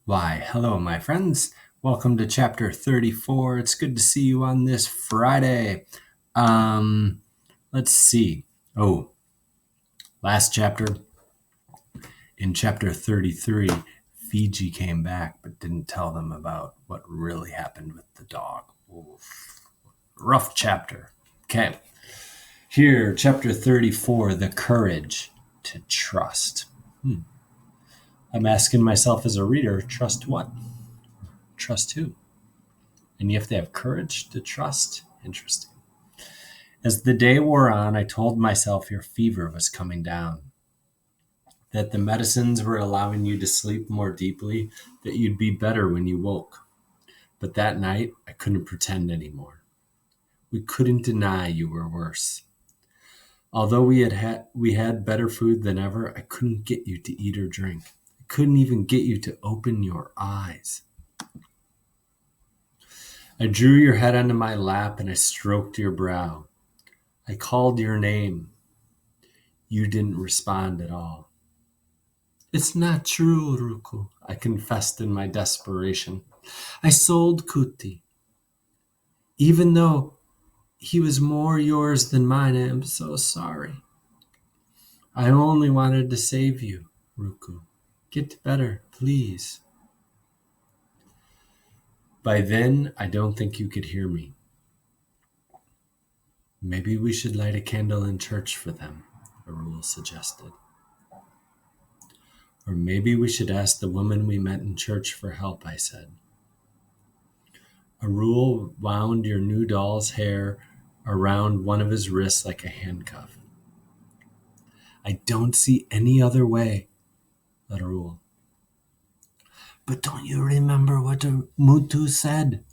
Why, hello, my friends. Welcome to chapter 34. It's good to see you on this Friday. Let's see. Oh, last chapter, in chapter 33, Fiji came back but didn't tell them about what really happened with the dog. Oof. Rough chapter. Okay. Here, chapter 34, the courage to trust. I'm asking myself as a reader, trust what? Trust who? And you have to have courage to trust. Interesting. As the day wore on, I told myself your fever was coming down, that the medicines were allowing you to sleep more deeply, that you'd be better when you woke. But that night, I couldn't pretend anymore. We couldn't deny you were worse. Although we had better food than ever, I couldn't get you to eat or drink. I couldn't even get you to open your eyes. I drew your head onto my lap and I stroked your brow. I called your name. You didn't respond at all. It's not true, Ruku, I confessed in my desperation. I sold Kuti. Even though he was more yours than mine, I am so sorry. I only wanted to save you, Ruku. Get better, please. By then, I don't think you could hear me. Maybe we should light a candle in church for them, Arul suggested. Or maybe we should ask the woman we met in church for help, I said. Arul wound your new doll's hair around one of his wrists like a handcuff. I don't see any other way, Arul. But don't you remember what Mutu said?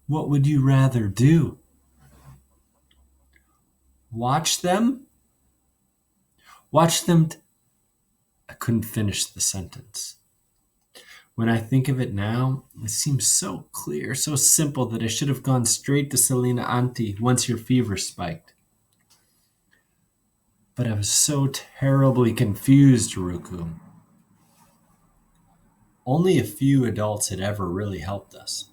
What would you rather do? Watch them? Watch them. I couldn't finish the sentence. When I think of it now, it seems so clear, so simple that I should have gone straight to Selina Auntie once your fever spiked. But I was so terribly confused, Ruku. Only a few adults had ever really helped us.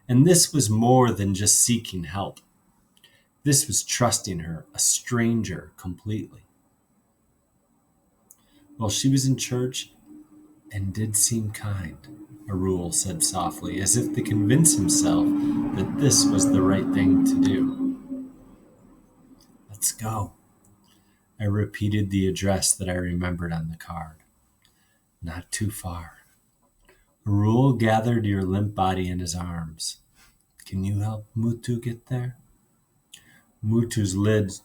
And this was more than just seeking help. This was trusting her, a stranger, completely. Well, she was in church and did seem kind, Arul said softly, as if to convince himself that this was the right thing to do. Let's go. I repeated the address that I remembered on the card. Not too far. Arul gathered your limp body in his arms. Can you help Mutu get there? Mutu's lids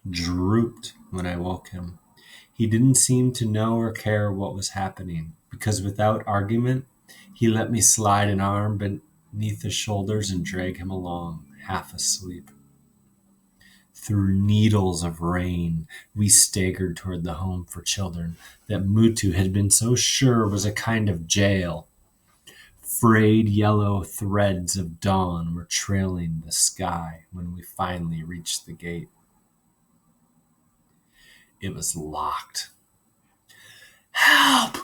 drooped when I woke him. He didn't seem to know or care what was happening, because without argument, he let me slide an arm beneath his shoulders and drag him along, half asleep. Through needles of rain, we staggered toward the home for children that Mutu had been so sure was a kind of jail. Frayed yellow threads of dawn were trailing the sky when we finally reached the gate. It was locked. Help!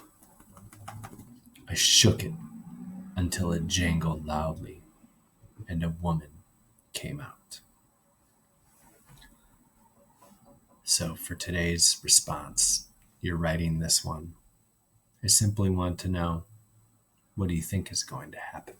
I shook it until it jangled loudly, and a woman came out. So for today's response, you're writing this one. I simply want to know, what do you think is going to happen?